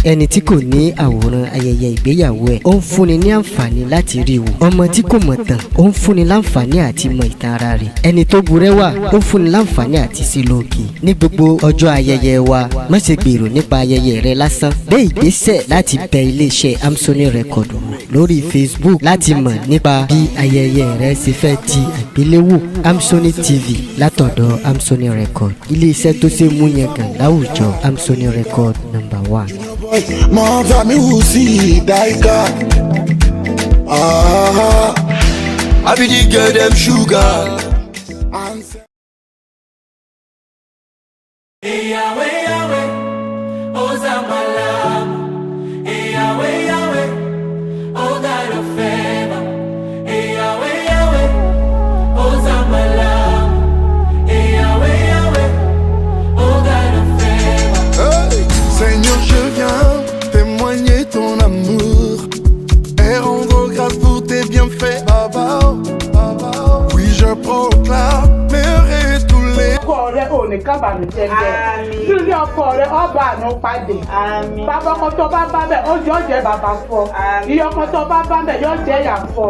ẹni tí kò ní àwòrán ayẹyẹ ìgbéyàwó ẹ̀ ó ń fúnni ní àǹfààní láti rí wò. ọmọ tí kò mọ̀ tán ó ń fúnni láǹfààní àti mọ ìtàn ara rẹ̀. ẹni tó burẹ́wà ó ń fúnni láǹfààní àti sí lóòkè. ní gbogbo ọjọ́ ayẹyẹ wa má ṣe gbèrò nípa ayẹyẹ rẹ lásán. gbé ìgbésẹ̀ láti bẹ iléeṣẹ́ Amsony Record wò lórí Facebook láti mọ̀ nípa bí ayẹyẹ rẹ ṣe fẹ́ di àgbéléwò. Amsony TV látọ̀dọ̀ Amsony Record, iléeṣẹ́ tó ṣe mú yangàn láwùjọ. Amsony Record #1. Mon famille aussi, Daika. I be the girl them sugar. Yahweh, Yahweh, Ozamalam. Yahweh, Yahweh, oh God of favor. Yahweh, Yahweh, Ozamalam. Yahweh, Yahweh, oh God of favor. Hey, Seigneur, je viens témoigner ton amour et rendre grâce pour tes bienfaits, Baba. Oui, je proclame, meurez tous les. ọkọ rẹ ò ní kábàámì jẹjẹ nílé ọkọ rẹ ọba àná pàdé bàbá ọkọ tó bá bá bẹ yóò jẹ bàbá fọ iye ọkọ tó bá bá bẹ yóò jẹ ìyá fọ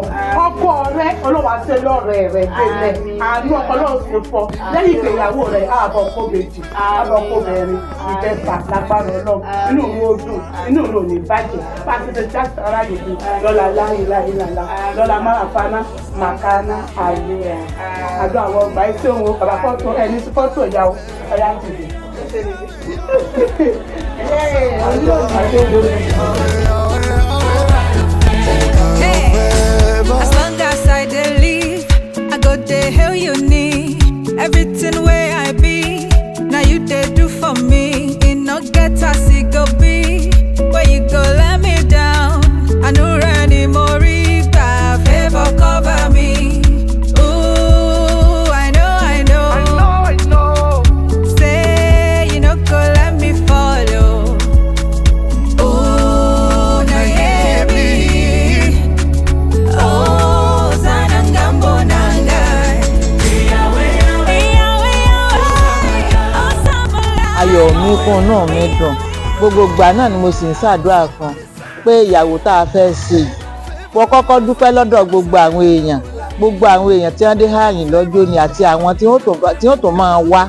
ọkọ rẹ olówó àti lọrẹ rẹ gbẹlẹ àánú ọkọ lọ́wọ́ sí fọ lẹ́yìn ìgbéyàwó rẹ ààbọ̀ kó méjì ààbọ̀ kó mẹ́rin ìjẹta lágbára Ọlọ́run inú mi ò dùn inú mi ò ní bàjẹ́ pàṣẹ já sára yòókù lọ́la láìláìláìlá lọ́la máràfánà màkánà àyè àdó àwọn ọgbà ẹsẹ̀ òun bàbá fọ́tò ẹni tí fọ́tò ìyá o ọ̀yá ti dì. As long as I dey live, I go dey hail you need. Everything where I be, now you dey do for me. It no get as it go be, where you go let me down. I no any more regret, favor cover me. Ooh, I know. Say you no go let me follow. Ooh, now hear me. Oh, Zanangambo Nangai. Ayọ̀ mi kún náà mi dùn gbogbo ìgbà náà ni mo sì ń ṣàdúrà kan pé ìyàwó tá a fẹ́ ṣe mo kọ́kọ́ dúpẹ́ lọ́dọ̀ gbogbo àwọn èèyàn tí wọ́n dé àyìn lọ́jọ́ ni àti àwọn tí wọ́n tó máa wá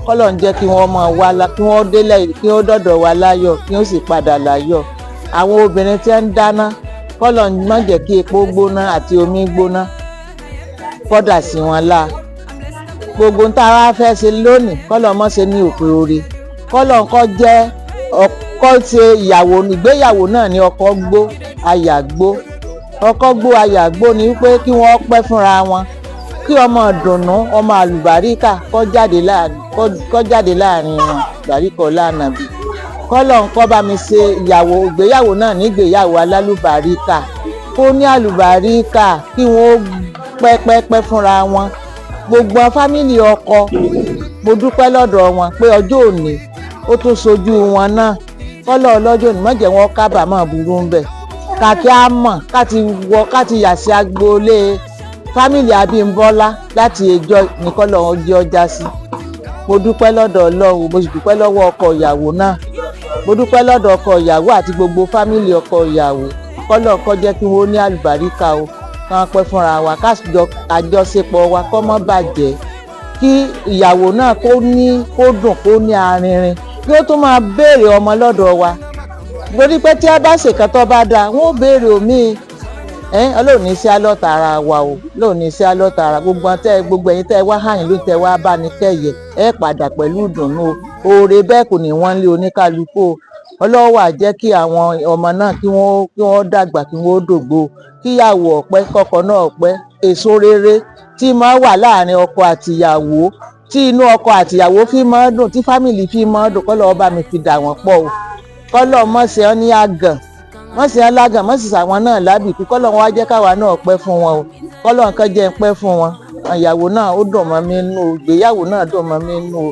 kọ́lọ̀ ń jẹ́ kí wọ́n máa wá kí wọ́n délẹ̀ kí wọ́n dọ̀dọ̀ wa láyọ̀ kí wọ́n sì padà láyọ̀. àwọn obìnrin tí wọ́n ń dáná kọ́lọ̀ ń má jẹ́ kí epo gbóná àti omi gbóná kọ́dà sí wọn lá. gbogbo tá a wá fẹ́ ṣe lónìí kọ́lọ̀ mọ́ ṣe ní òpin oore kọ́lọ̀ ń kọ́ jẹ́ ọkọ ṣe ìgbéyàwó náà ní ọkọ gbó aya gbó ọkọ gbó aya gbó ni wípé kí wọ́n pẹ́ fúnra wọn kí ọmọ ìdùnnú ọmọ àlùbáríkà kó jáde láàrin wọn bàríkọ lánàbí kọ́lọ̀ ń kọ́ bá mi ṣe ìgbéyàwó náà nígbéyàwó alálùbáríkà kó ní àlùbáríkà kí wọ́n pẹ́ fúnra wọn. gbogbo fámìlì ọkọ mo dúpẹ́ lọ́dọ̀ wọn pé ọjọ́ òní ó tún sojú wọn náà kọ́lọ̀ ọlọ́jọ́ òní má jẹ́ wọn kábàámọ̀ burú ń bẹ̀ kàkí á mọ̀ káti yà sí agboolé fámìlì Abímbọ́lá láti ẹjọ́ nìkọ́lọ̀ ọjọ́ ọjà sí. mo dúpẹ́ lọ́dọ̀ Ọlọ́run mo sì dúpẹ́ lọ́wọ́ ọkọ ìyàwó náà mo dúpẹ́ lọ́dọ̀ ọkọ ìyàwó àti gbogbo fámìlì ọkọ ìyàwó kọ́lọ̀ kó jẹ́ kí wọ́n ní àlùbáríkà o kàn pẹ́ fúnra wa àjọṣepọ̀ wa kó má bàjẹ́ kí ìyàwó náà kó dùn kó ní arinrin kí ó tún máa béèrè ọmọ lọ́dọ̀ wa torí pé tí a bá ṣèkan tó bá dáa wọn ò béèrè omi Ọlọ́run ní sí alọ́ta ara wa o Ọlọ́run ní sí alọ́ta ara gbogbo ẹ̀yin tẹ́ wá hàn ló tẹ́ wá bá ní kẹ́yẹ ẹ padà pẹ̀lú ìdùnnú oore bẹ́ẹ̀ kò ní wọ́n lé oníkálukú Ọlọ́run wá jẹ́ kí àwọn ọmọ náà kí wọ́n dàgbà kí wọ́n dògbò kíyàwó ọpẹ́ kọ́kọ́ náà ọpẹ́ èso rere tí máa wà láàrin ọkọ àtìyàwó tí inú ọkọ àtìyàwó fi máa dùn tí fámìlì fi máa dùn kọ́lọ́ ọba mi fi dà wọ́n pọ̀ o kọ́lọ́ mọ̀sẹ̀ ọ́ ní àgàn mọ̀sẹ̀ ọ́ lágàn mọ̀sẹ̀ sàwọn náà lábìkú kọ́lọ́ wọn wá jẹ́ káwa náà pẹ́ fún wọn o kọ́lọ́ nǹkan jẹ́ ń pẹ́ fún wọn ìyàwó náà ó dùn mọ́ mi nú o ìgbéyàwó náà dùn mọ́ mi nú o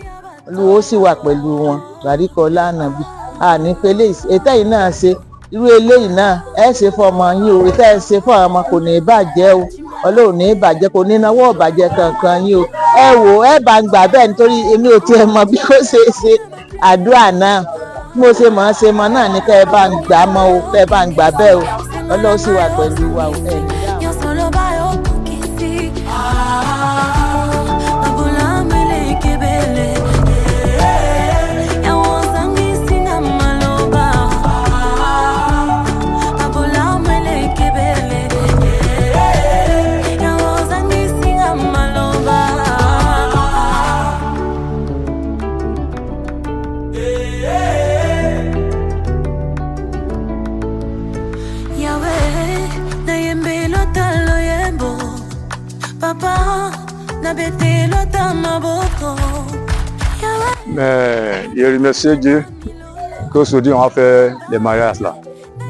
Olúwa sì wà pẹ̀lú wọn bàríkọ lánàbí àní pélé ètò yìí náà ṣe irú eléyìí náà ẹ ṣe fún ọmọ yín o ètò ẹ ṣe fún ọmọ kò ní bàjẹ́ o ọlọ́run ní ìbàjẹ́ kò ní náwó ọ̀bàjẹ́ kankan yín o ẹ wò ẹ bá ń gbà bẹ́ẹ̀ nítorí èmi ò tiẹ̀ mọ bí ó ṣe ṣe àdúrà náà bí mo ṣe mọ̀ ọ́n ṣe mọ̀ náà ni kẹ́ ẹ bá ń gbà mọ́ o kẹ́ ẹ bá ń gbà bẹ́ẹ̀ o ọlọ́run sì wà pẹ̀lú wa o ẹ̀ ní Mais je remercie Dieu qu'aujourd'hui on a fait les mariages là.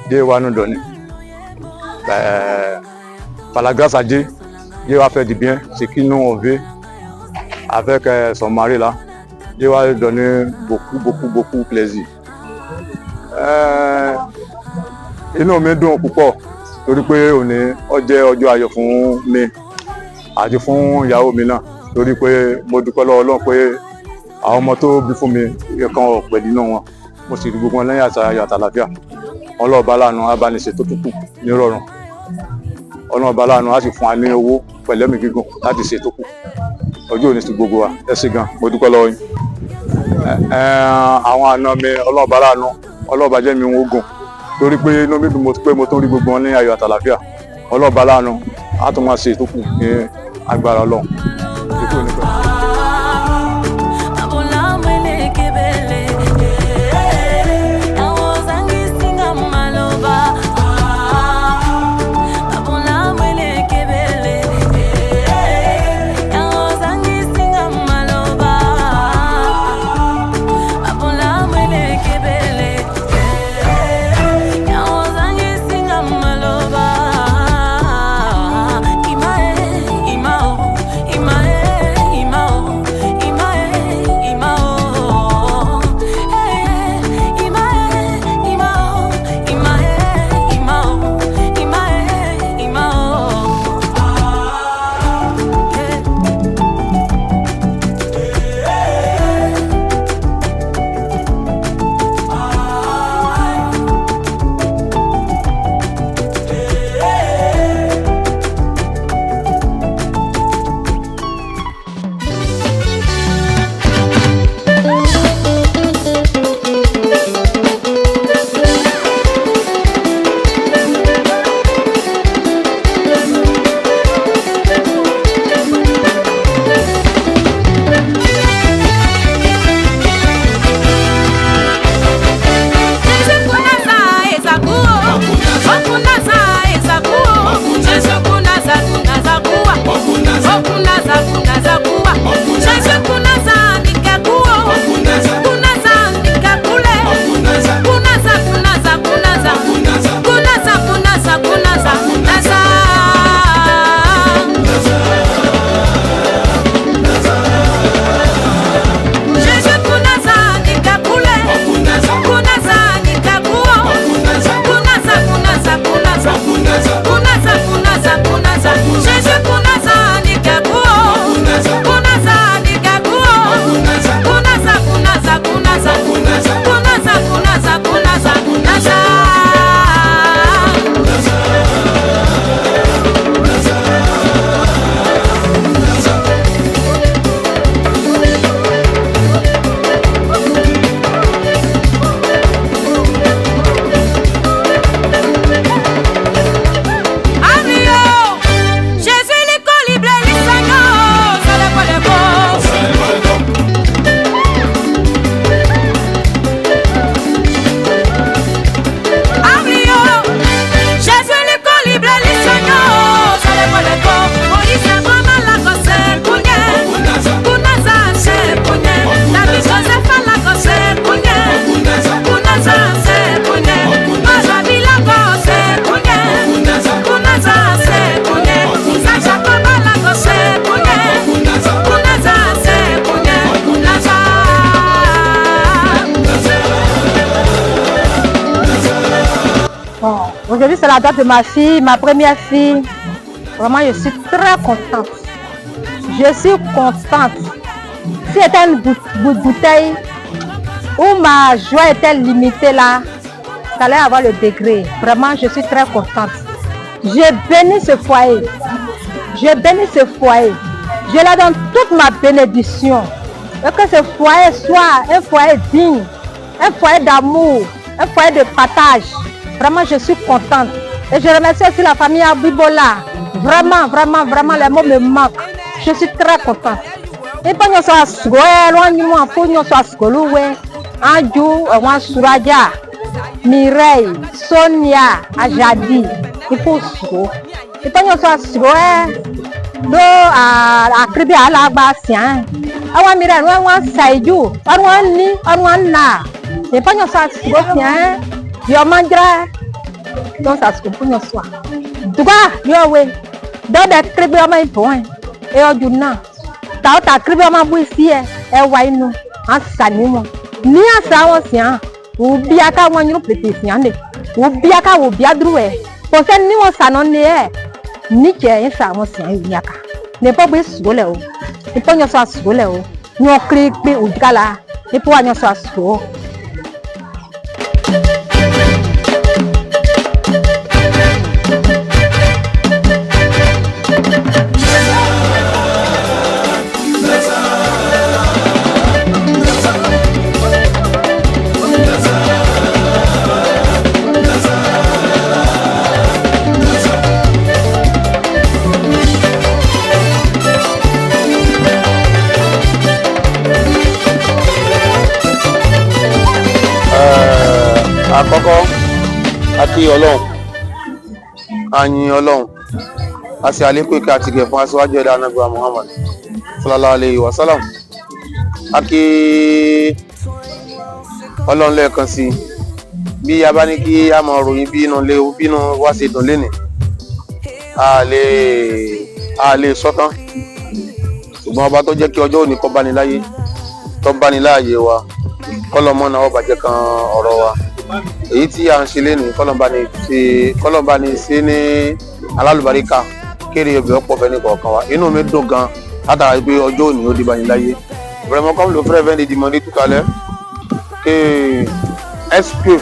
Dieu va nous donner. Par la grâce à Dieu, Dieu va faire du bien, ce qu'il nous veut avec son mari là. Dieu va lui donner beaucoup de plaisir. Inú mi dùn púpọ̀ torí pé òní ó jẹ́ ọjọ́ ayọ̀ fún mi àti fún ìyàwó mi náà torí pé mo dúpẹ́ lọ́wọ́ Ọlọ́run pé àwọn ọmọ tó bí fún mi kan ọ̀pẹ̀ nínú wọn mo sì rí gbogbo wọn lẹ́yìn ayọ̀ àtàlàfíà ọlọ́ọ̀bá láàánú abániṣe tó kù ní rọrùn ọlọ́ọ̀bá láàánú á sì fún wa ní owó pẹ̀lú ẹ̀mí gígùn láti ṣe tó kù ọjọ́ òní sí gbogbo wa ẹ ṣé gan mo dúpẹ́ lọ́wọ́ yín àwọn àna mi ọlọ́ọ̀bá láàánú ọlọ́ọ̀bá jẹ́ mi ń gùn torí pé inú mi dùn pé mo tó rí gbogbo wọn lẹ́yìn ayọ̀ àtàlàfíà ọlọ́ọ̀bá láàánú á tún máa ṣe tó kù ní agbára Ọlọ́run. Aujourd'hui, c'est la date de ma fille, ma première fille. Vraiment, je suis très contente. Je suis contente. Si c'était une bouteille où ma joie était limitée là, ça allait avoir le degré. Vraiment, je suis très contente. J'ai béni ce foyer. Je bénis ce foyer. Je leur donne toute ma bénédiction. Et que ce foyer soit un foyer digne, un foyer d'amour, un foyer de partage. Vraiment, je suis contente. Et je remercie aussi la famille Abibola. Vraiment, vraiment, vraiment, les mots me manquent. Je suis très contente. Et puis, nous sommes Anju, Suraja, Mireille, Sonia, Ajadi. Il faut se. Et puis, nous sommes do a kribi ala gba sian awa mi re won saiju arun ni arun na e panyo sa go sian yo manjra don sa sko punyo so duga yo we do de kribi o ma ipon e oju na ta kribi o ma bu isi e wa inu an sa ni mo ni asa won sian o bi aka won yuru pete sian de o bi aka wo bi adru e ko se ni won sa no ne e ni je yin sa won sian yaka ne pas be sole o e po nyo sa sole o nyo kri pe o gala e po nyo sa so àkọ́kọ́ àti Ọlọ́run àyìn Ọlọ́run àti àlékún ìkẹ́ àti ìgẹ̀ fún aṣíwájú ẹ̀dá Ànábì Muhammad sallallahu alayhi wa sallam àkí Ọlọ́run lẹ́ẹ̀kan sí bí a bá ní kí a máa ròyìn bí inú wá ṣe dùn lénìí a lè sọ́tán ṣùgbọ́n ọba tó jẹ́ kí ọjọ́ òní kó bá ní láyé tó bá ní láàyè wa kọ́lọ́mọ́ náà ọba jẹ́ kan ọ̀rọ̀ wa èyí tí a ń ṣe lénìí kọ́lọ́mbà ní ṣe ní alálùbáríkà kéré ọbẹ̀ ọ̀pọ̀ fẹ́ ní kọ̀ọ̀kan wa inú mi dùn gan látara pé ọjọ́ òní ó di bá ní láyé vraiment comme le frère vient de demander tout à l'heure que est-ce que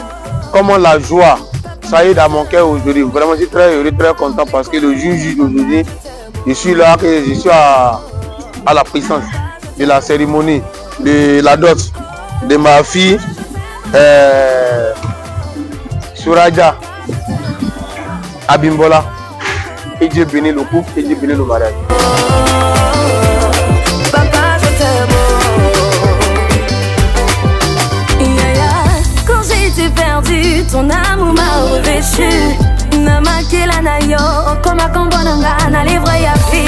comment la joie ça y est dans mon cœur aujourd'hui vraiment je suis très heureux, très content parce que le juge d'aujourd'hui je suis là, je suis à la présence de la cérémonie de la dot de ma fille Suraja Abimbola et Dieu bénit le couple et Dieu bénit le mariage. Papa, je t'aime. Quand j'étais perdue, ton amour m'a revêchu. Namaki la nayo, comme a kombonanga na livre ya fi.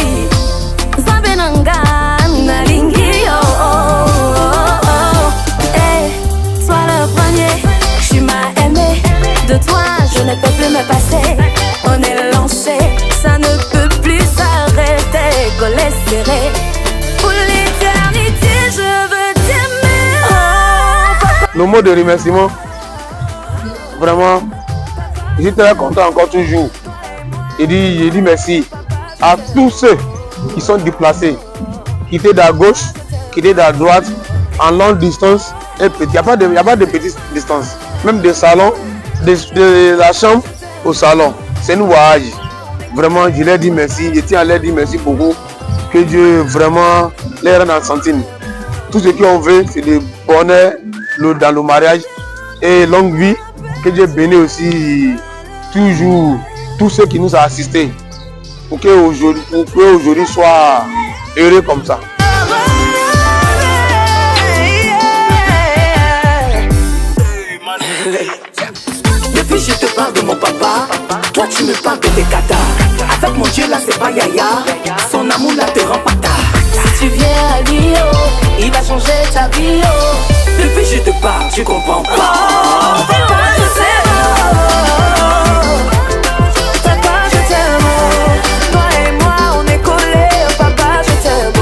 Zabenanga na lingi yo. Sois le premier, tu m'as aimé. De toi, je ne peux plus me passer. On est lancé, ça ne peut plus s'arrêter. Collé serré, pour l'éternité, je veux t'aimer. Nos mots de remerciement, vraiment, je suis très content encore toujours. Je dis merci à tous ceux qui sont déplacés, qui étaient de la gauche, qui étaient de la droite, en longue distance. Il n'y a pas de petite distance, même des salons. De la chambre au salon, c'est une voyage. Vraiment, je leur dis merci, je tiens à leur dire merci beaucoup. Que Dieu vraiment les rende en centime. Tout ce qu'on veut, c'est de bonheur dans le mariage et longue vie. Que Dieu bénisse aussi toujours tous ceux qui nous ont assistés. Pour qu'aujourd'hui soit heureux comme ça. Depuis je te parle de mon papa, toi tu me parles de tes katas. Avec mon Dieu là c'est pas yaya, son amour là te rend pata. Si tu viens à Rio, il va changer ta vie. Depuis je te parle, tu comprends pas. Papa, je t'aime. Papa, je t'aime. Toi et moi on est collés. Papa, je t'aime.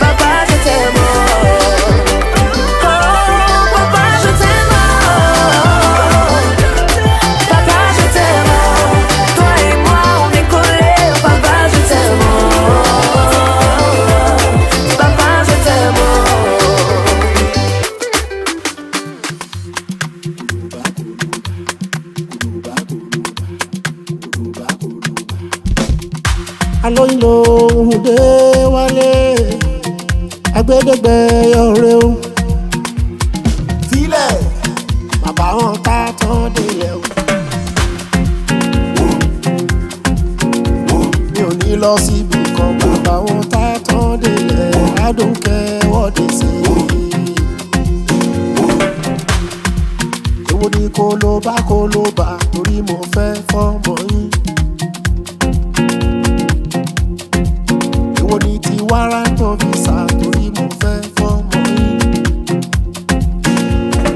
Papa, je t'aime. Papa, je t'aime. Papa, je t'aime. Toi et alóyinlo òhùndé wálé agbẹ́dẹ́gbẹ́ ọ̀rẹ́ o sílẹ̀ bàbá wọn ká tán délẹ̀ o. mi ò ní lọ síbi kan bàbá wọn ká tán délẹ̀ adùnkẹ́ wọ́dé sí i. èwo ni kó ló bá torí mo fẹ́ fọ́mọ yín. èwo ni ti wárántọ̀ visa torí mo fẹ́ fọ́mọ yín.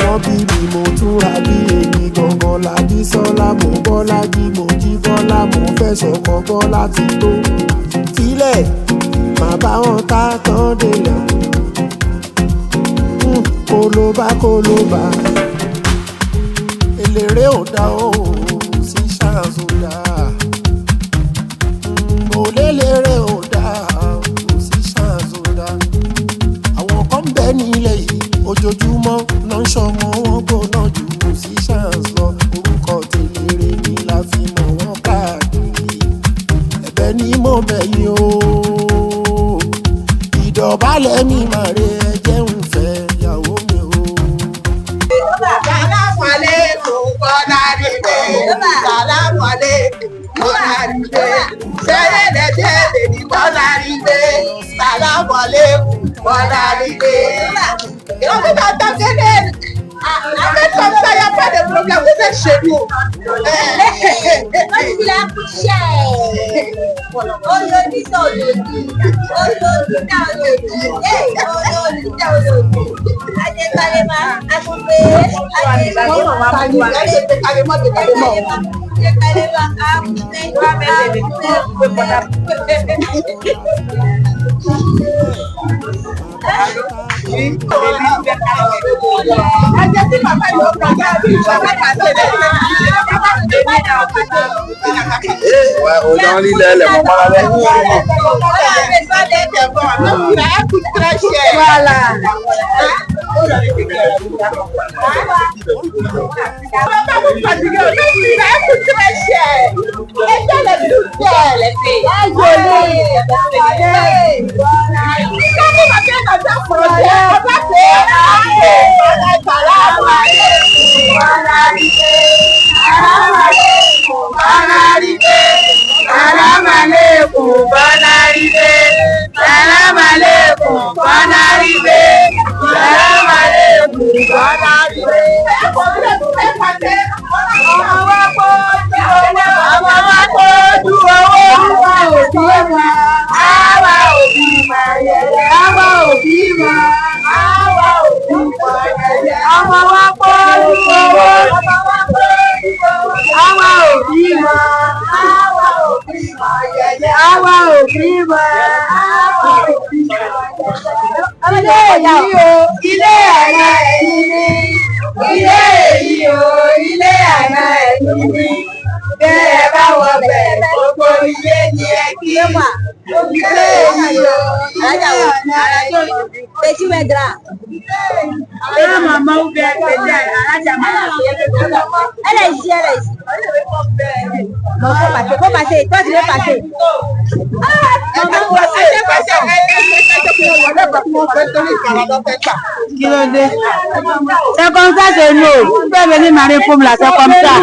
wọ́n bí mi mo túra bí èmi gangan làbí sọ́lá mo bọ́lá jí mo jí bọ́lá mo fẹ́ sọ̀kọ́ bọ́lá ti tó. sílẹ̀ màá bá wọn ká tán délẹ̀ kó ló bá eléré ò dá o sí ṣáàzù dá mo léléré ò dá o sí ṣáàzù dá àwọn kan bẹ nílẹ̀ yìí ojoojúmọ́ ló ń ṣọmọ wọn gbóná jù kò sí ṣáàzù lọ orúkọ tèléré ni la fi mọ̀ wọ́n káàkiri ẹ̀bẹ̀ ni mo bẹ̀ yín o ìdọ̀bálẹ̀ mi màre ẹ jẹ́ ń fẹ́ ìyàwó mi o. Salamu alaikum, Bonaride. Salamu alaikum, Bonaride. Sẹ́yẹ̀dẹ̀ jẹ́ẹ̀dẹ̀ ní Bonaride. Salamu alaikum, Bonaride. On peut pas t'entendre. Arrête comme ça, il n'y a pas de problème. Vous êtes chez nous. Il a couché. Aujourd'hui, c'est aujourd'hui. Aujourd'hui, c'est aujourd'hui. Aujourd'hui, c'est aujourd'hui. Allez, Kalema, accompé. Allez, Autant lílẹ̀ lẹ̀ mọ́ máa lẹ́. Voilà. Faut passer, toi tu veux passer. C'est comme ça, c'est nous. Vous pouvez venir marier pour là, c'est comme ça.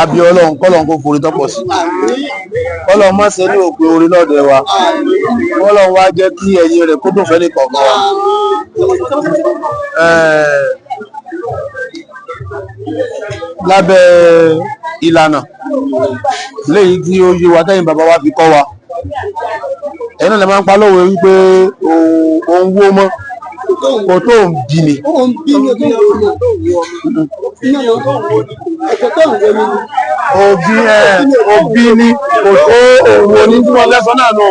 Àbí Ọlọ́run kọ́lọ́run kó forí tọ́pọ̀ sí. Kọ́lọ́run má ṣe ní òpin orí lọ́dọ̀ wa. Kọ́lọ́run wá jẹ́ kí ẹ̀yìn rẹ̀ kó dùn fẹ́ ní kọ̀ọ̀kan wa. Lábẹ́ ìlànà léyìí tí ó yé wa tẹ́yìn bàbá wa fi kọ́ wa. Ẹ̀yin náà lè máa ń pa lówe wípé òun wó mọ́ kò tó ń bí ni. Òbí ni kò tó òwò ní tí wọ́n lẹ́sọ́ náà nù.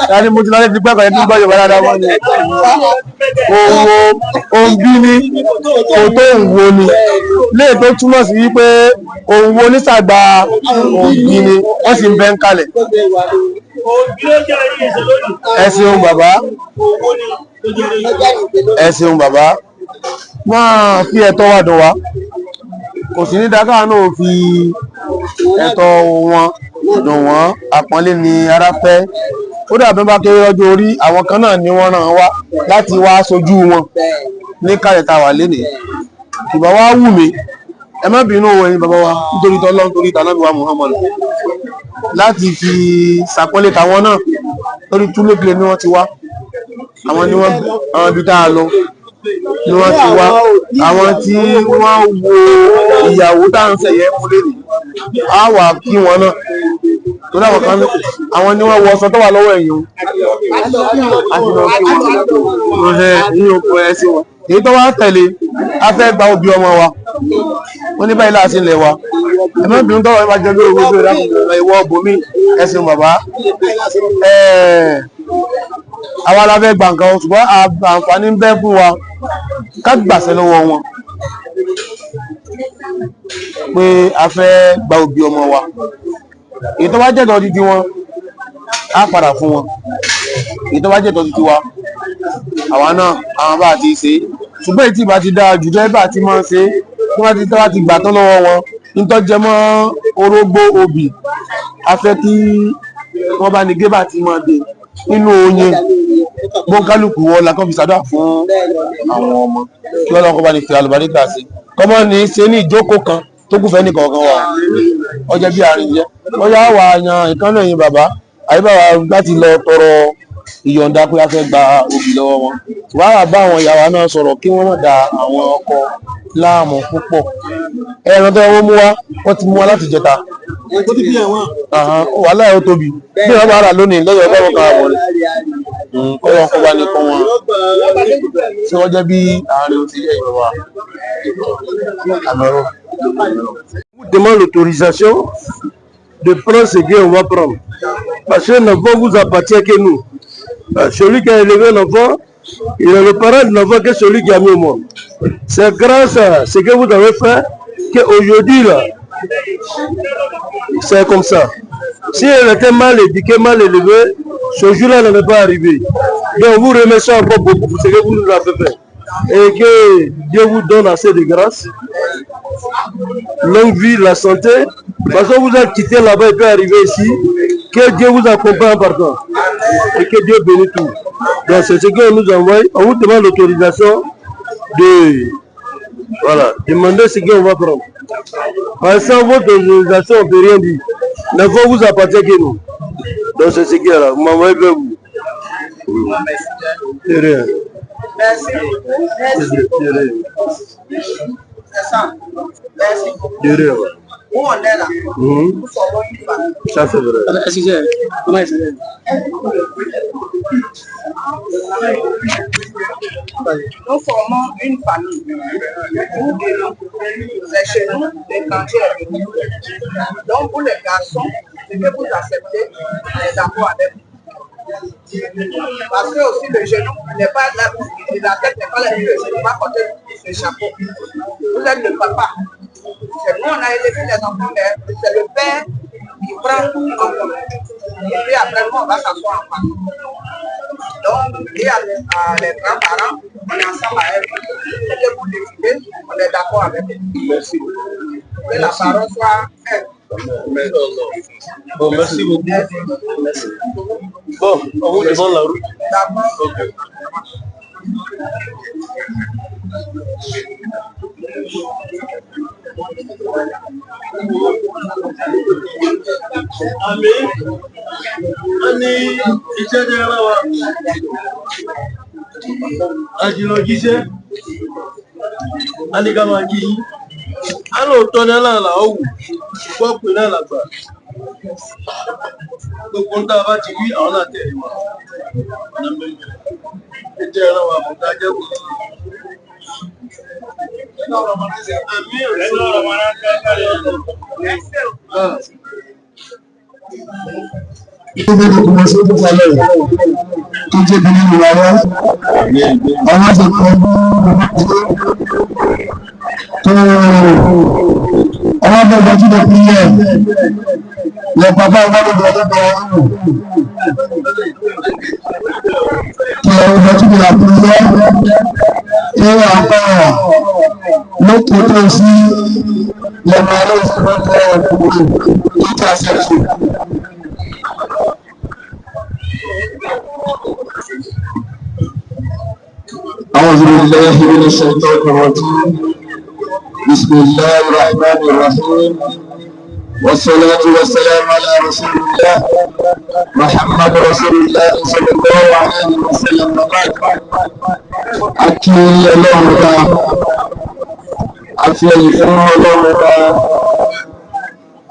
Dání mo ti lọ létí pẹ́kọ̀ọ́ yẹn tí ń gbọ́ Yorùbá dáadáa wọ́n ni. Òbí ni kò tó òwò ni. Léè tó túmọ̀ sí wípé òwò onísàgbà òbí ni wọ́n sì ń bẹ́ ń kalẹ̀. Ẹ ṣeun bàbá. Ẹ ṣeun bàbá. Máa fi ẹ̀tọ́ wa dùn wá. Kò sí ní dáká náà fi ẹ̀tọ́ wọn dùn wọ́n. Àpọ́nlé ni ara fẹ́. Ó dàbí bá kéré ọjọ́ orí àwọn kan náà ni wọ́n ràn wá láti wá sojú wọn ní kálẹ̀ tá wà lénìí. Ìbá wa wù mí. Ẹ má bínú ẹ̀yin bàbá wa nítorí t'Ọlọ́run nítorí t'Ànábì wa Muhammad láti fi ṣàpọ́nlé tàwọn náà lórí túlépìlẹ̀ ni wọ́n ti wá. Àwọn ni wọ́n àwọn ibi tá a lọ ni wọ́n ti wá. Àwọn tí wọ́n wo ìyàwó tá à ń ṣẹ̀yẹ fún lé nìí á wà kí wọn náà tó dáwọn kan ní àwọn ni wọ́n wọ ọsọ tó wà lọ́wọ́ ẹ̀yìn àti lọ kí wọn lọ́sẹ̀ ní oko ẹ̀ sí wọn. Èyí tó wá tẹ̀lé a fẹ́ gba òbí ọmọ wa wọ́n ní báyìí láti ilẹ̀ wa. Ẹ má bínú tọ́wọ́ ẹ bá jẹ́ lórí gbogbo ìdákùnrin ìwọ bòmí ẹ̀sìn bàbá. Àwa la fẹ́ gba nǹkan ṣùgbọ́n àǹfààní ń bẹ fún wa ká gbàṣẹ lọ́wọ́ wọn pé a fẹ́ gba òbí ọmọ wa. Èyí tó bá jẹ́tọ́ títí wọn á padà fún wọn. Èyí tó bá jẹ́tọ́ títí wa àwa náà àwọn bá ti ṣe. Ṣùgbọ́n èyí tí ìbá ti dáa jù bẹ́ẹ̀ bá ti máa ṣe tí wọ́n ti gbà tán lọ́wọ́ wọn nítorí jẹ mọ́ orógbó obì. A fẹ́ kí wọ́n bá ní gébà tí máa dé nínú oyin bọ́nkálùkù wọ́n la kàn fi ṣàdúrà fún àwọn ọmọ kí Ọlọ́run kó bá ní fi àlùbáríkà sí. Kọ́mọ́ ní ṣe ní ìjókòó kan tó kù fẹ́ ní kọ̀ọ̀kan wa ọjọ́ bí àárín jẹ́ wọ́n yá wà yan ìkànnì ẹ̀yin bàbá àyíbáwá láti lọ tọrọ ìyọ̀ǹda pé a fẹ́ gba òbí lọ́wọ́ wọn. Wàá wà bá àwọn ìyàwó náà sọ̀rọ̀ kí wọ́n má da àwọn ọkọ láàmú púpọ̀. Ẹran tó wọ́n mú wá wọ́n ti mú wá láti jẹta. Wàhálà ẹ̀ ó tóbi bí wọ́n bá rà lónìí lẹ́yìn ọgọ́rùn kan àbọ̀ rẹ̀. Kọ́lọ́n kó bá ní kọ́ wọn tí wọ́n jẹ́ bí àárín ó ti yẹ ìrọ̀wà. Vous demandez l'autorisation de prendre ce qu'on va prendre. Parce que l'enfant vous appartient que nous. Celui qui a élevé l'enfant, il est le parent de l'enfant que celui qui a mis au monde. C'est grâce à ce que vous avez fait qu'aujourd'hui, là, c'est comme ça. Si elle était mal éduquée, mal élevée, ce jour-là n'allait pas arriver. Donc vous remerciez encore beaucoup pour ce que vous nous avez fait. Et que Dieu vous donne assez de grâce, longue vie, la santé. Parce que vous êtes quitté là-bas et puis arrivé ici, que Dieu vous accompagne partout. Et que Dieu bénisse tout. Donc c'est ce qu'on nous envoie. On vous demande l'autorisation de demander ce qu'on va prendre. Sans votre autorisation, on ne peut rien dire. L'enfant vous appartient que nous. Donc c'est ce qu'il y a là. Vous m'envoyez vers vous. C'est rien. Merci. Merci. C'est ça. Merci beaucoup. Où on est là. Nous formons une famille. Ça c'est vrai. Excusez, comment il s'appelle? Nous formons une famille. Nous donnons c'est chez nous des cantiers. Donc pour les garçons, c'est que vous acceptez les d'accord avec vous. Parce que aussi le genou n'est pas la tête n'est pas la vie, le genou va porter le chapeau. Vous êtes le papa. C'est nous, on a élevé les enfants, mais c'est le père qui prend tout en compte. Et puis après, nous, on va s'asseoir en famille. Donc, et à les grands-parents, on est ensemble à eux. Et pour décider, on est d'accord avec eux. Merci. Que la parole soit faite. Bon, merci beaucoup. Merci. Bon, on vous demande la route. D'accord. Okay. Ami, ani iṣẹ́ ní ara wa, àjìnà jíṣẹ́, a ní ká máa jí yín, a lóòótọ́ ní aláàlá ọ̀wù, ṣùgbọ́n pè náà làgbà. Gbogbo ń tá a bá ti wí àwọn náà tẹ̀lé wa, ọ̀nà mẹ́jọ, iṣẹ́ ara wa kò dájẹ́ kò sí. Ìgbésẹ̀ tó kúmọ̀ sí ọdún sálẹ̀ tó jẹ́ bí nínú ara àwọn àṣẹ̀kọ̀ tó àwọn àgbẹ̀gbẹ̀ tí ó fi yẹ lọ pàpá ìwádìí ọdún tó wọ́n mú kí ọ̀rọ̀ ìgbẹ̀ tí ó yà fún yẹ ẹwà àpáwà lókè tó sí lọ́mọ aláìsíwájú ọkùnrin tó tà sẹ́kù. أعوذ بالله من الشيطان الرجيم بسم الله الرحمن الرحيم والصلاة والسلام على رسول الله محمد رسول الله صلى الله عليه وسلم وبعد أكي الله أفي الفن الله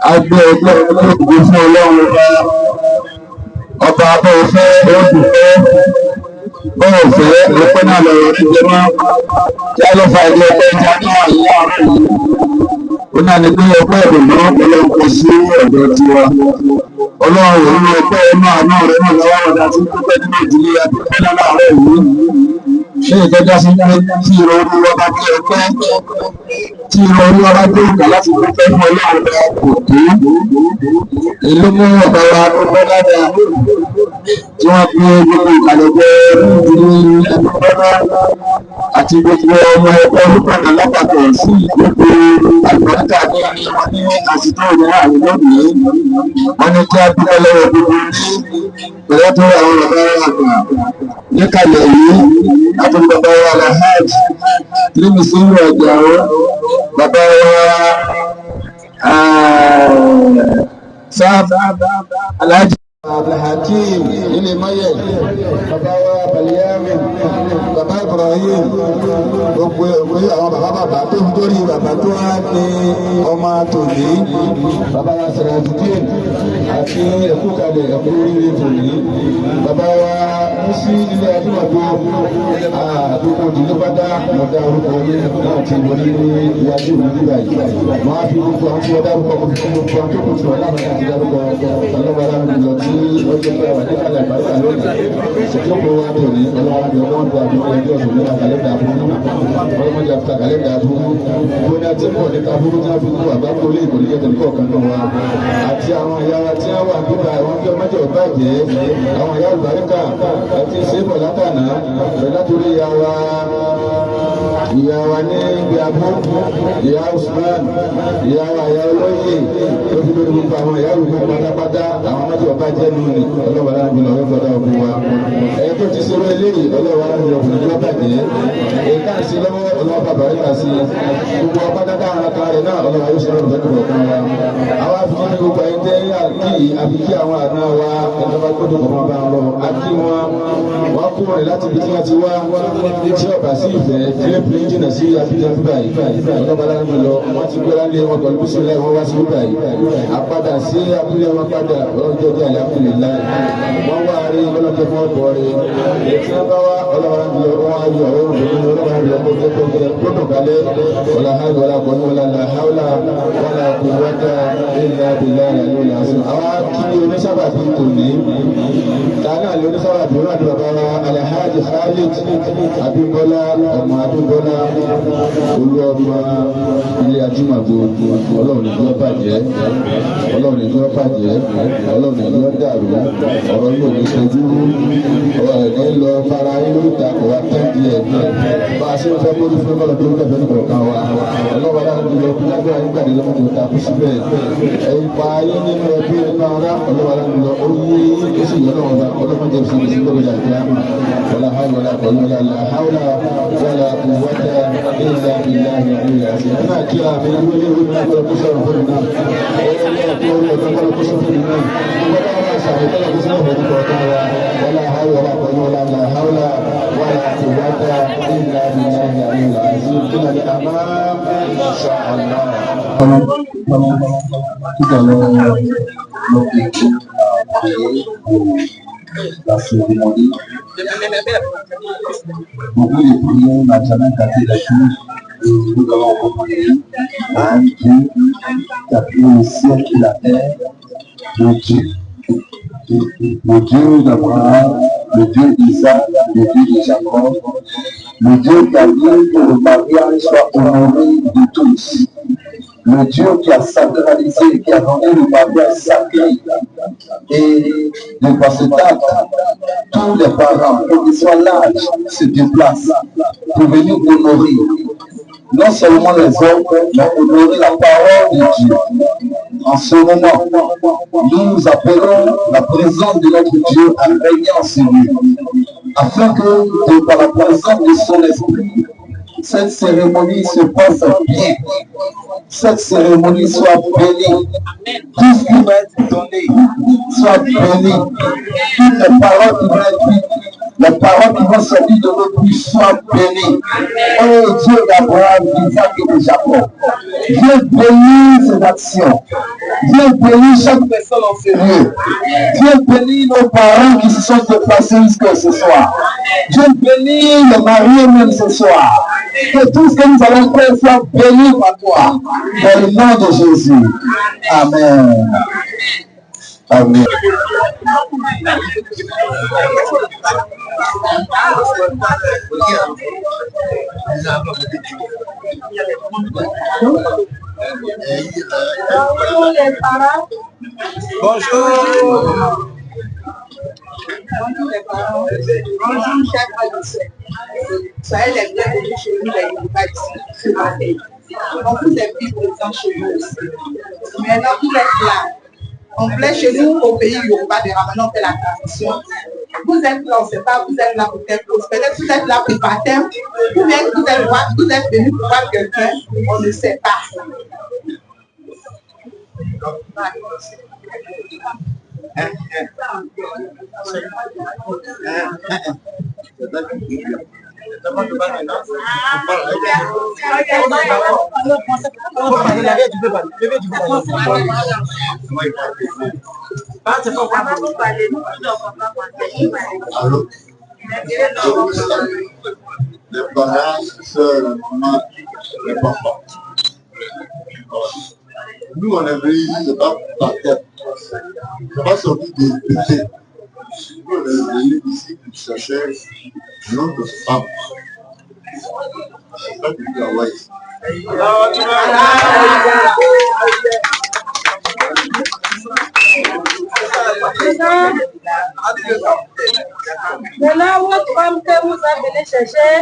أبي أبي الله ọba abọ́ ìfẹ́ òdùfẹ́ bọ́ọ̀ fẹ́ ọpẹ́ náà lọ́rọ̀ ní jẹmọ́ tí a lọ́ fa ilé ọpẹ́ ìjà náà yí àárọ̀ yìí ó náà ní pé ọpẹ́ ìdùnnú ọlọ́pọ̀ sí ọ̀dọ̀ tiwa ọlọ́run òun ọpẹ́ ẹnu àánú rẹ̀ náà lọ́wọ́ ọ̀dà tí ó pẹ́ nínú ìdílé adúpẹ́ náà láàárọ̀ yìí ṣé ìtọ́já sí pé tí ìrọ̀ olúwa bá jẹ́ ọpẹ́ tí ìrọ̀ olúwa bá jẹ́ ìkà láti dúpẹ́ fún ọlọ́run rẹ̀ kò tó ìlú mú ọ̀dọ̀ wa dúpẹ́ dáadáa tí wọ́n fi gbogbo ìkàlẹ̀ jẹ́ ìdílé ẹgbẹ́ àti gbogbo ọmọ ẹgbẹ́ olùkọ́ni lápapọ̀ sí gbogbo àgbẹ̀ríkà ní àsìkò ìrìn àrùn lónìí wọ́n ní kí á dúpẹ́ lọ́wọ́ gbogbo pẹ̀lú tó àwọn bàbá àgbà níkàlẹ̀ yìí àti bàbá wa alhaj tírímìsì ìlú ọjà wọn bàbá wa sáà alhaji Abdulhakim ilé mayẹ bàbá wa Balyamin bàbá Ibrahim gbogbo ìwé àwọn bàbá tó ń torí bàbá tó wá ní ọmọ tòní bàbá wa Sirajudeen àti ẹkú kalẹ̀ ẹkú oríire tòní bàbá wa Musi ilé adúmọ̀tò àdúgbò dìlú bàdá mọ̀dá orúkọ ní láti wọlé ní iwájú ìlú nígbà yìí wọ́n á fi gbogbo àwọn tí wọ́n dárúkọ gbogbo àwọn tó kù tí wọ́n láwọn láti dárúkọ ọlọ́wọ́ láwọn lọ sí ọjọ́ pé àwọn nípàlẹ̀ àgbàlẹ̀ lónìí ṣèjọpọ̀ wa tó ní ọlọ́wọ́ àti ọlọ́wọ́ tó àbúrò ẹjọ́ tó ní àkàlẹ́dà àbúrò ọlọ́mọdé àfúta àkàlẹ́dà àbúrò gbóná tí pọ̀ ní kábúrú tí a fi kú àgbákò lé ìkòlí jẹ́ tẹ̀lé kọ̀ọ̀kan náà wa àti àwọn ìyá wa tí wọ́n wà nípa àwọn bí ọmọdé ọba jẹ́ àwọn ìyá olùbáríkà àti ìṣèpọ̀ látànà látòrí ìyá wa ní ibi abú ìyá Usman ìyá wa ìyá olóyè tó fi lórí gbogbo àwọn ìyá olùkọ́ pátápátá àwọn ọmọdé ọba jẹ́ nù ní ọlọ́wọ́ láti lọ wọ́n gbọ́dọ̀ ọ̀gbìn wa ẹ̀yẹ tó ti ṣeré eléyìí ọlọ́wọ́ láti lọ fún ìjọba bàjẹ́ èyí ká sí lọ́wọ́ ọlọ́wọ́ bàbá yìí ká sí gbogbo ọba dáadáa àwọn aká rẹ̀ náà ọlọ́wọ́ yóò ṣe lọ́rùn fẹ́ nínú ọ̀kan wa àwa àfikún ní gbogbo ayé tẹ́ kí àfikí àwọn àná wa ẹ̀dọ́gba gbọ́dọ̀ kọ̀ máa bá wọn lọ àkí wọn wọ́n kú rẹ̀ láti ibi tí wọ́n ti wá tí ọba sí ìfẹ́ philip ní jìnnà sí abidjan bíbáyìí ọlọ́ba láti lọ wọ́n ti gbéra lé wọn pẹ̀lú bísí láì wọ́n wá sí bíbáyìí àpadà sí abúlé wọn padà ọjọ́ bí alhamdulillah wọ́n wá rí ọlọ́jọ́ fún ọ̀pọ̀ rẹ̀ tí wọ́n bá wá ọlọ́wọ́ bí wọ́n á yọ ọ̀rọ̀ òdòdó ọlọ́wọ́ bí ọkọ̀ tó tó gẹ̀rẹ́ tó tó kalẹ̀ wọ́lá hajj wọ́lá kọ́ni wọ́lá la hawla wọ́lá kò wọ́tà ilẹ̀ abilá ìlú lásán. àwọn kíni oníṣàbàbí tò ní tààlà lè oníṣàbàbí wọn àti bàbá wa alhaji Khalid Abímbọ́lá ọmọ Abímbọ́lá olú ọmọ ilé ajúmọ̀ gbogbo ọlọ́run ìjọ bàjẹ́ ọlọ́run ìjọ bàjẹ́ ọlọ́run ìjọ dàrú ọ̀rọ̀ yóò ní sojú ọ̀rọ̀ ẹ̀ lọ fara inú ìta kò wá tẹ́ di ẹ̀ bá a ṣe ń fẹ́ kórí fún ọlọ́run tó ń tẹ̀fẹ́ nípa ọ̀kan wa ọlọ́run láti jùlọ kí lágbára nígbà tí lọ́mọdé ò ta kú síbẹ̀ ẹ̀yìn pa ayé nínú ẹbí nínú ara ọlọ́run láti jùlọ ó yí ó sì yọ ọlọ́run jẹ́ sí ìsìn lórí àgbà wọlá hàwọlá pẹ̀lú wọlá hàwọlá wọlá ìwọ́tà ìlà ìlà ìlà ìlà náà kí a mi ní ilé ìwé náà kọ́lọ́ kó sọ̀rọ̀ fún mi náà ẹ̀yẹ́ ní ẹ̀kọ́ orí ọ̀tọ́ kọ́lọ́ kó sọ̀rọ̀ fún mi náà wọ́n bá wà sàrẹ̀ kọ́lọ́ kó sọ̀rọ̀ fún mi kọ̀ọ̀kan wa wọlá hàwọlá pẹ̀lú wọlá hàwọlá wọlá ìwọ́tà ìlà ìlà ìlà ìlà ìlà ìlà la cérémonie. Beaucoup de prières n'ont jamais gâté la chose. Nous avons compris un Dieu qui a créé le ciel et la terre, le Dieu d'Abraham, le Dieu d'Isaac, le Dieu de Jacob, le Dieu qui a dit que le mariage soit honoré de tous. Le Dieu qui a sacralisé, qui a donné le mariage sacré. Et de ce date, tous les parents, quel que soit l'âge, se déplacent pour venir honorer. Non seulement les hommes, mais honorer la parole de Dieu. En ce moment, nous appelons la présence de notre Dieu à régner en ce lieu, afin que, par la présence de son esprit, cette cérémonie se passe bien. Cette cérémonie soit bénie. Tout ce qui va être donné soit béni. Toutes les paroles qui vont être dites, les paroles qui vont sortir de notre bouche soient bénies. Oh Dieu d'Abraham, d'Isaac et de Jacob, viens bénir ces actions. Viens bénir chaque personne en ce lieu. Viens bénir nos parents qui se sont déplacés jusqu'à ce soir. Viens bénir les mariés même ce soir. Que tout ce que nous allons faire soit béni par toi. Dans le nom de Jésus. Amen. Amen. Bonjour les parents. Bonjour. Bonjour les parents. Bonjour chers frères. Soyez les bienvenus chez nous les Yoruba ici ce matin. On vous invite présents chez nous aussi. Maintenant vous êtes là. On plaît chez nous au pays Yoruba de Ramadan, on fait la tradition. Vous êtes là, on ne sait pas, vous êtes là pour quelque chose. Peut-être vous êtes là pour baptême, ou bien vous êtes venu pour voir quelqu'un, on ne sait pas. Les parents, sœurs, maman, les papas. Nous, on est venus, c'est pas par tête. C'est pas sorti des péchés. Nous, on est venus ici pour chercher notre femme. C'est ça que nous avons ici. Maintenant, votre femme que vous avez chercher,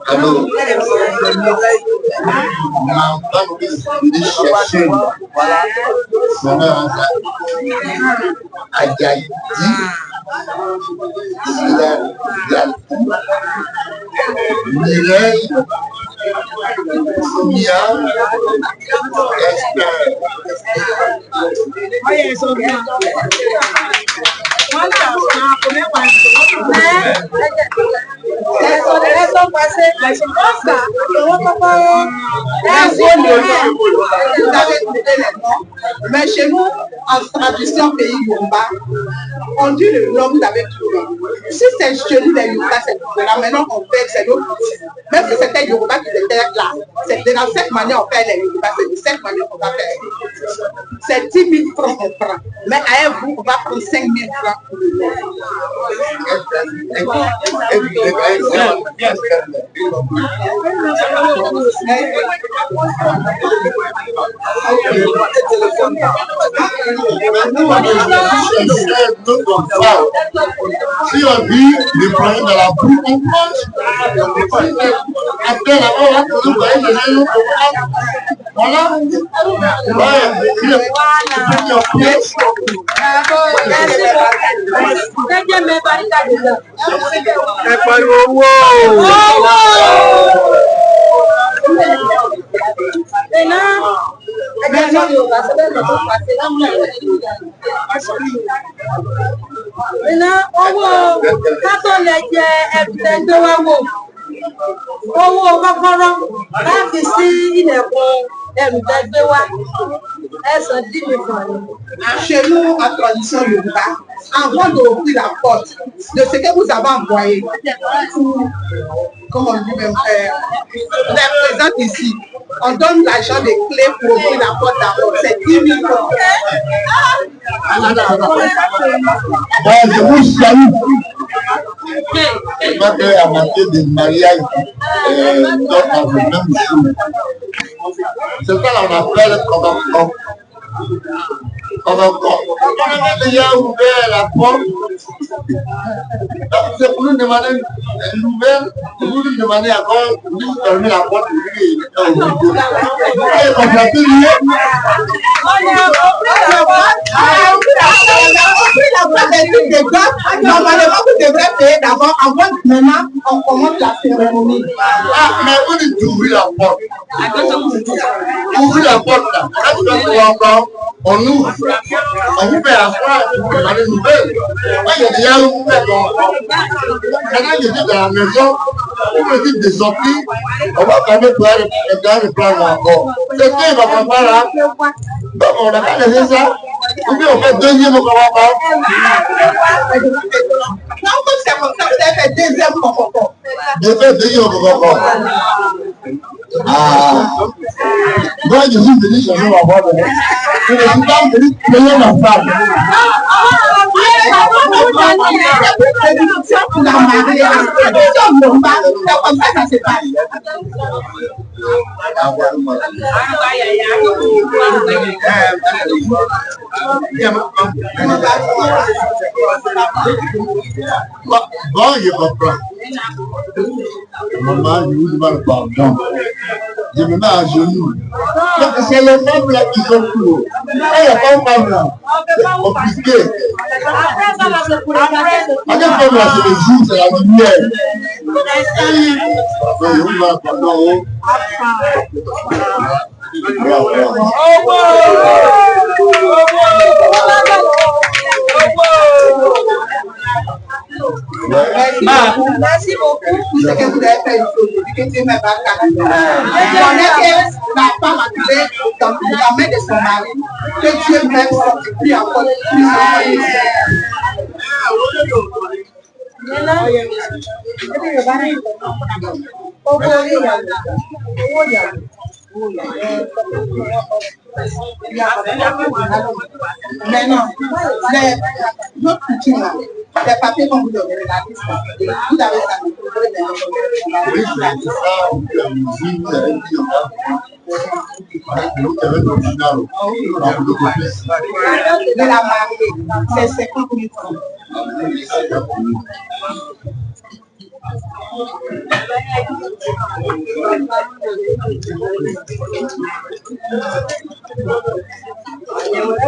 Alors, ma femme est chercher son Ajaïdi, Mireille, Mia, Esther. Mais chez nous, en tradition pays Yoruba, on dit le nom que vous avez trouvé. Si c'est chez nous les Yoruba, c'est là. Maintenant, on fait, c'est l'autre. Même si c'était Yoruba qui était là, c'est de cette manière on fait les Yoruba, c'est de cette manière qu'on va faire. C'est 10 000 francs on prend. Mais à un bout, on va prendre 5 000 francs. Si on dit les problèmes dans la boue, on mange. Après là-bas, on va trouver les gens. Voilà. Owó kọ́kọ́rọ́ láti sí ilẹ̀kùn ẹrù tẹ́gbẹ́ wá ẹ̀sán dí mi fún mi. Chez nous, en tradition Yoruba, avant d'ouvrir la porte de ce que vous avez envoyé, comme on dit même, les présents ici, on donne l'argent des clés pour ouvrir la porte d'abord. C'est 10 000 francs. Je vous salue. Je vais à matière de mariage dans le même jour. C'est ça qu'on appelle Kodokok. Kodokok. On a déjà ouvert la porte. C'est pour nous demander une nouvelle, pour nous demander encore, pour nous fermer la porte. Normalement, vous devrez payer d'abord, avant maintenant, on commence la cérémonie. Ah, mais vous dites d'ouvrir la porte. Ouvrir la porte là. On ouvre. On vous fait asseoir, vous demandez une nouvelle. Moi, il y a déjà un fait donc. Maintenant, je dis dans la maison, vous me dites de sortir, on va quand même faire le plan encore. C'est qui va pas là? Donc, on n'a pas laissé ça. Ou bien on fait deuxième au Kawaka. Non, comme c'est comme ça, vous avez fait deuxième au Kawaka. Je fais deuxième au Kawaka. Ah. Moi, je suis venu changer ma voix. Je ne suis pas venu payer ma femme. Pour la mariée, c'est comme ça que ça se passe. Bon, je comprends. Maman, je vous demande pardon. Je me mets à genoux. Donc, c'est les femmes là qui sont plus. Il n'y a pas de femmes là. C'est compliqué. À quelle femme là, c'est le jour, c'est la lumière. Je vous demande pardon. Merci beaucoup pour ce que vous avez fait aujourd'hui, que Dieu me va carrément. Je connais que la femme a trouvé dans la main de son mari, que Dieu même s'occupe encore plus mais non, notre culture là, les papiers qu'on vous donne, la liste, vous avez ça, vous pouvez De la mariée, c'est 50 000 francs.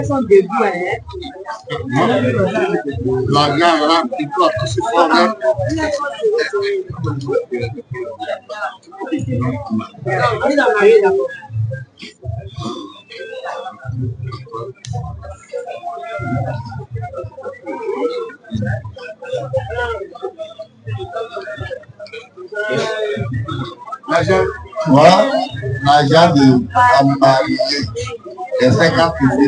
Son début, la gare là, il doit se former. Voilà, l'argent de la mariée, les 50 000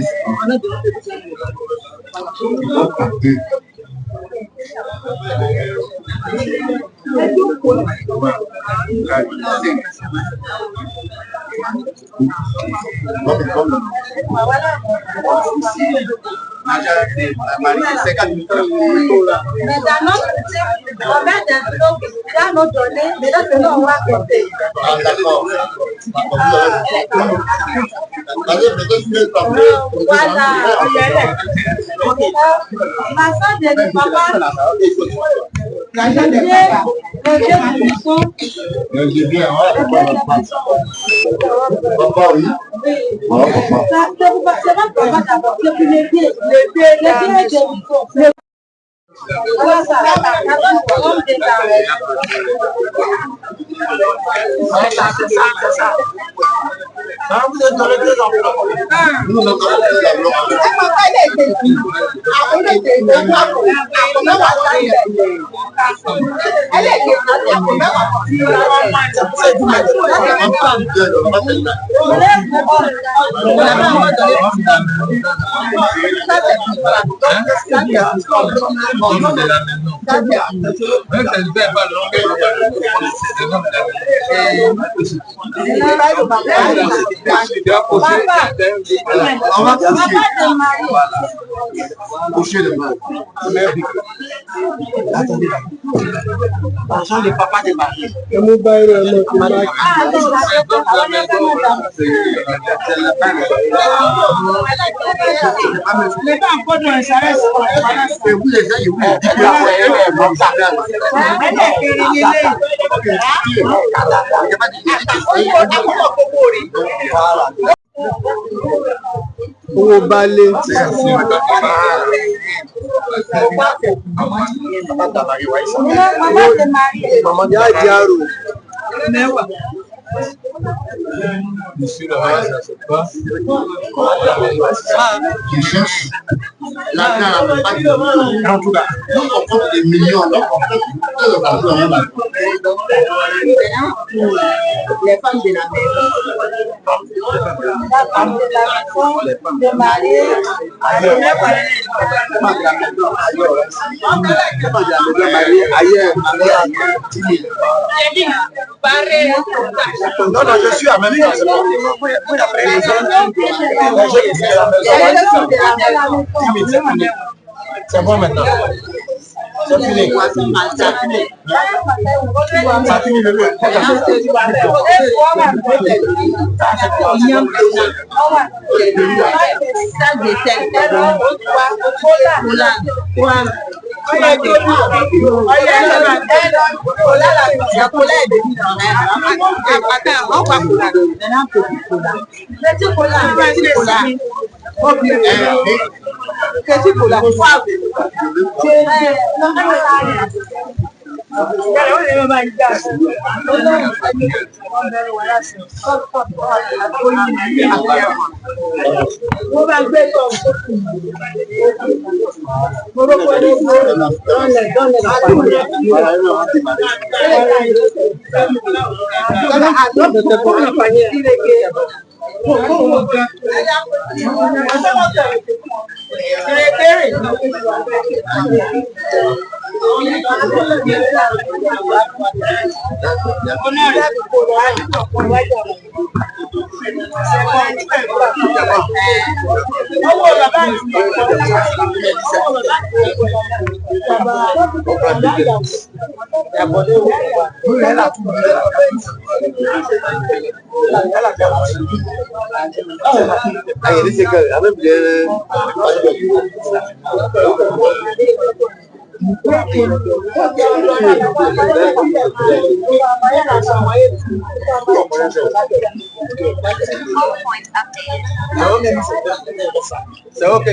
Mais dans notre on va nous donner, mais là, on va compter. Voilà. Ma soeur de papa. Papa, oui. Vous êtes dans les deux enveloppes. Nous, nous avons coucher de mal. L'argent des papas des mariés. Les pas encore dans un salaire. Vous les avez, vous owó baálé mama ní àjàrò. Monsieur le maire, ça se passe. Qui cherche la terre à en tout cas, nous on compte des millions, donc on compte tout le partout dans le monde. Les femmes de la maison. La femme de la maison, le mari, non, non, je suis à même temps. C'est bon maintenant. C'est fini. Ça finit le lieu. C'est ok.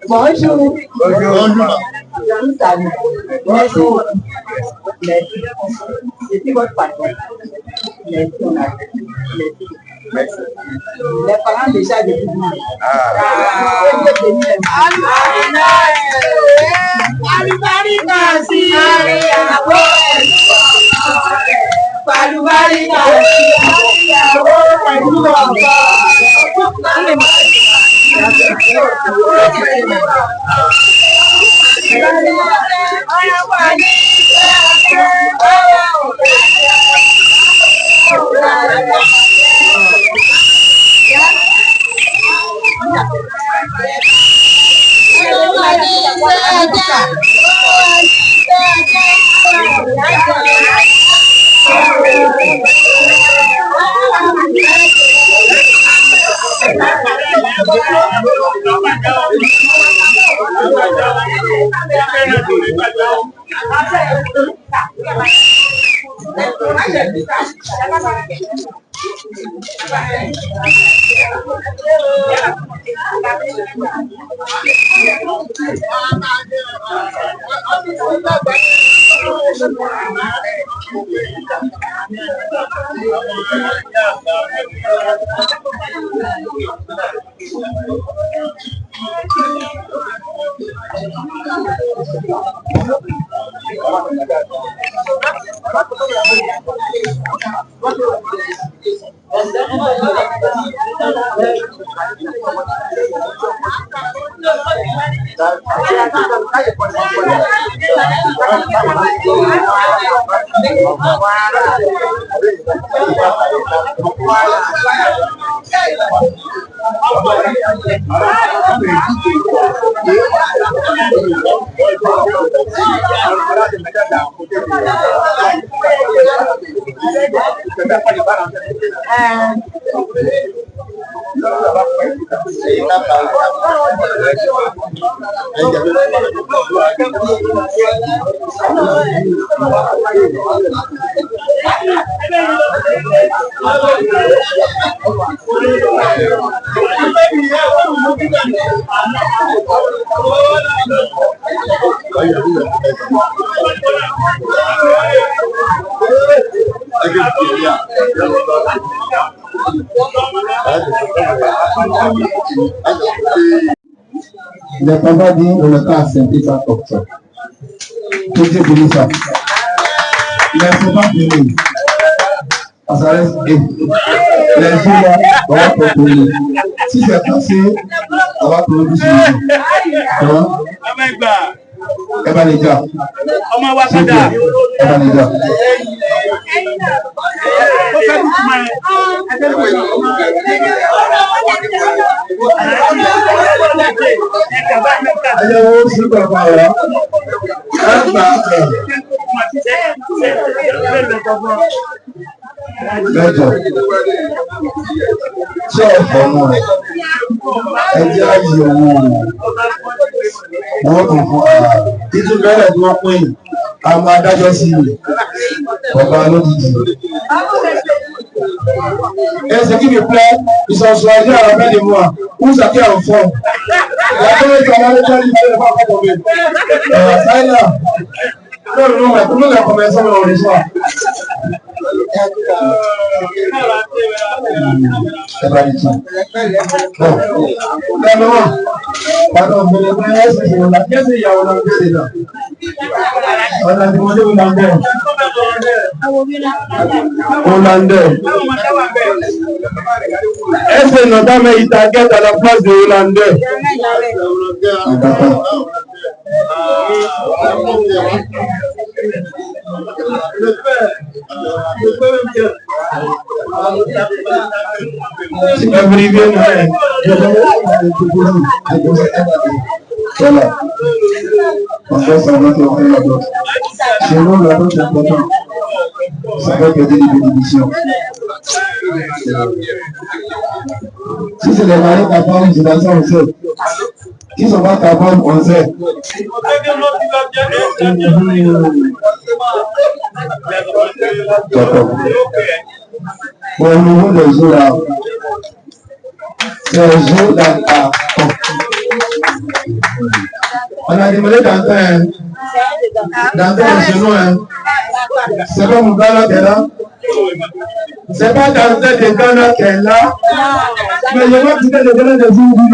Bonjour. Bonjour. Merci. Je suis votre patron. Merci. Merci. Les parents déjà de tout le monde. Le papa dit on n'est pas à Saint-Étienne comme ça. Que Dieu bénisse ça. Mais il ne faut pas finir. Ça reste les jours là, on va proposer. Si c'est passé, on va produire sur le jour. Eh bien les gars, eh bien les gars. Lẹ́jọ̀ ṣé ọ̀pọ̀ náà ẹjẹ́ ayé owó wọ́n kàn fún títún bẹ́rẹ̀ tí wọ́n pín àwọn adájọ́ sí ọba lójijì. Et ce qui me plaît, ils sont choisis à la fin de moi. Où ça qui est en forme. La première fois, on a dit qu'il ne va pas tomber. Ça est là. Non, tout le monde a commencé à le soir. C'est pas du tout. Bon. Vraiment. Pardon, vous le prenez, c'est la pièce, il y a un anglais dedans. On a demandé au anglais. Hollandais. Est-ce que notre dame est à la place de Hollandais? Voilà. Parce que ça va te faire la dot. Chez nous, la dot est importante. Ça va aider les bénédictions. Si c'est les maris capables, c'est dans ça on sait. S'ils ne sont pas capables, on sait. D'accord. Bon, au niveau des jours là, c'est un jour dans la. On a demandé d'entrer chez nous. C'est pas mon gars qui est là. C'est pas d'entrer de Ghana qui est là. Mais je vois que le Ghana de Zoubi.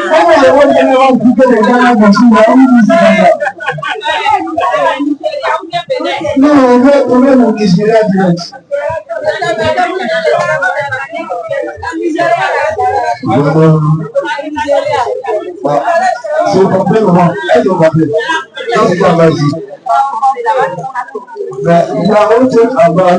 Comment les gens vont quitter le Ghana de Zoubi? Non, on veut mon Nigeria direct. C'est au complet moment. Est-ce au complet? Non, c'est pas vas-y. Mais il y a autre chose à voir.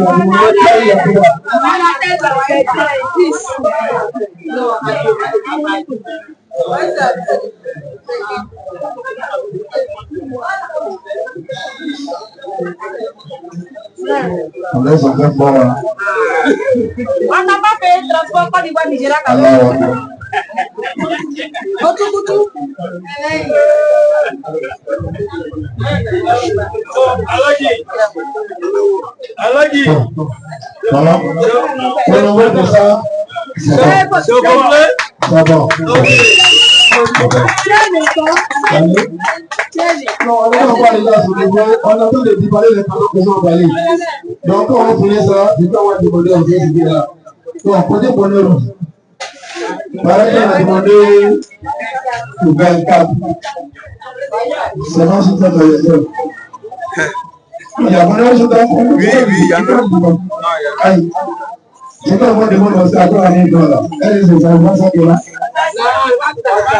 On laisse un peu fort. On n'a pas fait le transport Côte d'Ivoire Nigeria quand même. Voilà. On envoie de ça. C'est complet. C'est bon. Non, on est encore déjà sur le voie. On attend de déballer les panneaux que sont emballés. Donc, quand on finit ça, du coup, on va demander aux gens qui sont là. Donc, côté bonheur, par exemple, on a demandé le 24. C'est bon, c'est ça, il y a bonheur, je t'en prie. Oui, il y en a. Aïe. C'est quand on demande aussi à toi, elle est là. Elle est ça, ça qui est là.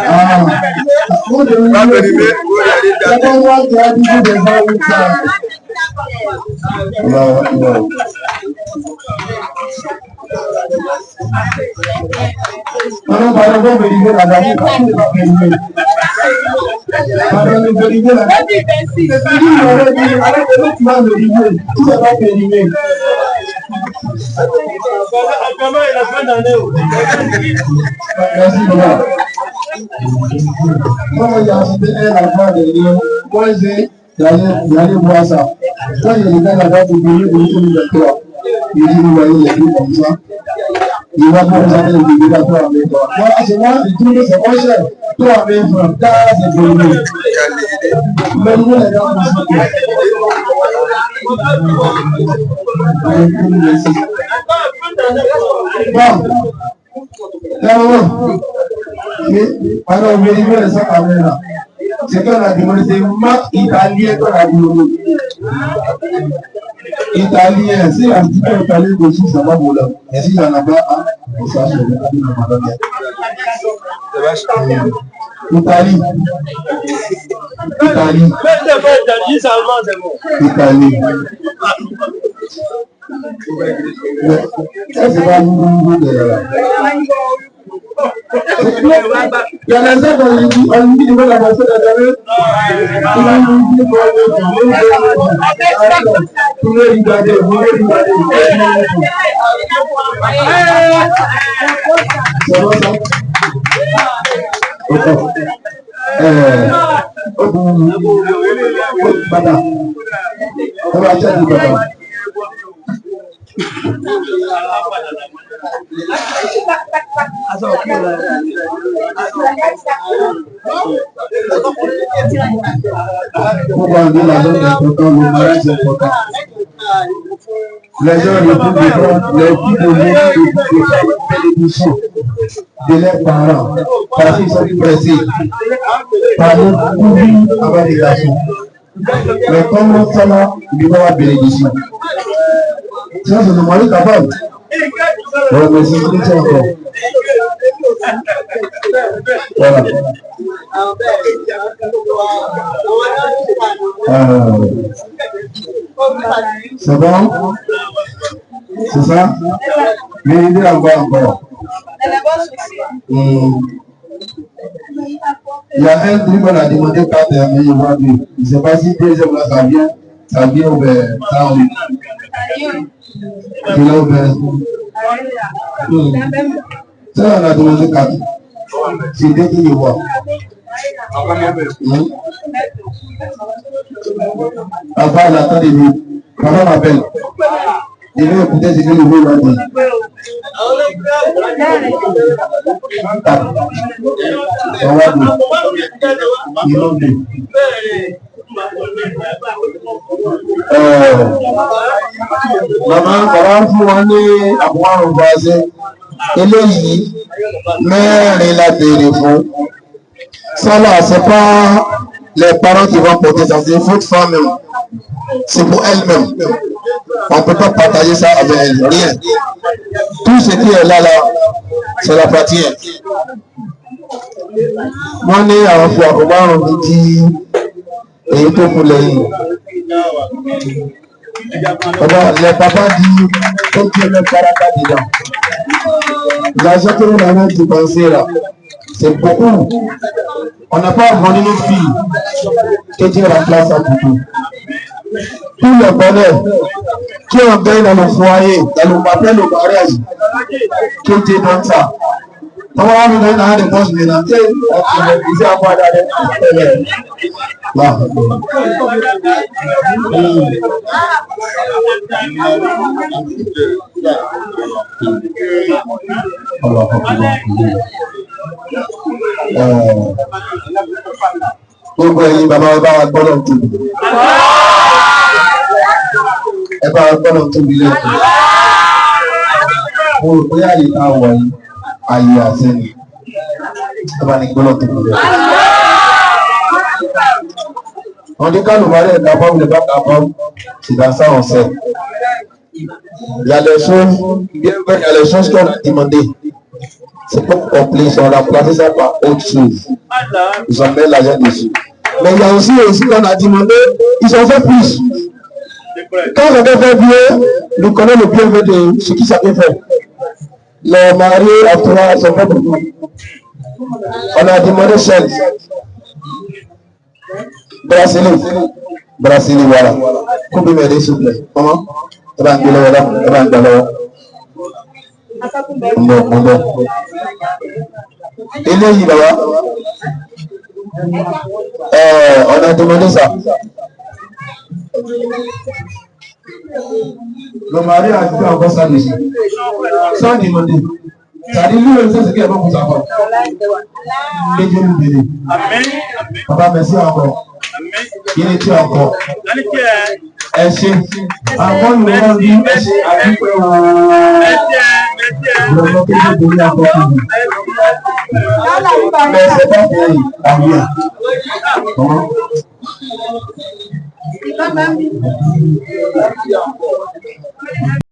Ah, vous devez c'est pas moi qui a dit que des gens ou ça. Non, pardon, vous vérifiez la date. Pardon, vous vérifiez la date. C'est ce qu'il m'aurait dit. Arrête, tu vas vérifier. Tu ne vas pas vérifier. Merci beaucoup. Quand il y a acheté un enfant de Lyon, moi j'ai d'aller voir ça. Quand il y a la date de 2023, il dit vous voyez les trucs comme ça. Il va pas vous amener le bébé à toi avec toi. Moi, c'est moi, je trouve que c'est moins cher. Toi avec francs, car c'est pour nous. Mais nous, les gars, on s'en fout. Alors, on vérifie les sacs à main là. C'est qu'on a demandé, c'est une marque italienne qu'on a demandé. Italien, si un petit peu italien dessus, ça va voler. Et si il n'y en a pas, on s'en fout. Italie. Italie. Italie. Ça, c'est pas un niveau de... Il y a les gens qui ont dit qu'ils veulent avancer la dernière. Vous voulez regarder, vous voulez regarder. C'est bon ça? Baba. On va acheter du baba. Pourquoi on dit la zone est importante, le mariage est important. Les gens les plus de bénédiction de leurs parents, parce qu'ils sont pressés par le pouvoir avoir des garçons. Mais comme ça là, il va bénéficier. Ça, c'est le mari capable. Bon, mais c'est tout ça encore. Voilà. C'est bon? C'est ça? Mais il est encore. Il y a un truc qu'on a demandé quand mais il va bien. Je ne sais pas si deuxième là ça vient ou bien ça oui. Il a ouvert. Ça on a demandé 4. C'est dès qu'il y voit. Papa il attend de lui. Papa m'appelle. Il veut écouter ce que le veut lui dire. On va dire. Il va dire. Maman, comment vous allez avoir un voisin? Eléyìí mẹ́rin la béèrè fún. Ça là, c'est pas les parents qui vont porter ça, c'est votre femme même. C'est pour elle-même. On ne peut pas partager ça avec elle. Rien. Tout ce qui est là, ça l'appartient. Moi, né à la fois, on me dit, et il faut pour les. Les papas disent, comme tu es le caractère dedans. L'argent que nous avons dépensé là, c'est beaucoup. On n'a pas vendu nos filles que Dieu remplace à beaucoup. Tout le bonheur qui est gagne dans le foyer, dans le papier, le mariage, que Dieu donne ça. On va vous donner dans des poches maintenant. Ici, on va aller. Là. Gbogbo ẹ̀yin bàbá wa bá wa gbọ́dọ̀ tóbi. Ẹ bá wa gbọ́dọ̀ tóbi lẹ́kọ̀ọ́. Mo rò pé àyè tá a wọ̀ yìí, àyè àṣẹ ni. Ẹ bá ní gbọ́dọ̀ tóbi lẹ́kọ̀ọ́. On dit quand le mari est capable, il n'est pas capable, c'est dans ça on sait. Il y a des choses qu'on a demandées. C'est pas complet, ils ont remplacé ça par autre chose. Ils ont mis l'argent dessus. Mais il y a aussi qu'on a demandé, ils ont fait plus. Quand quelqu'un fait bien, nous connaissons le bienfait de ce qui ça peut faire. Les mariés à trois, ils ont fait beaucoup. On a demandé chaîne. Bracelet, voilà. Combien m'aider s'il vous plaît? Comment? Eléyìí là-bas, on a demandé ça. Le mari a dit encore ça dessus. Sans demander. Ça dit lui-même, c'est ce qu'il y a pour sa femme. Que Dieu nous bénisse. Papa, merci encore. Il est encore. Ẹṣé àwọn ìwọ́n bí ẹṣé àdúgbò lọ́wọ́ tó ṣe borí àkọ́kọ́ mi. Ẹṣé bá bẹ̀rẹ̀ àwíyà.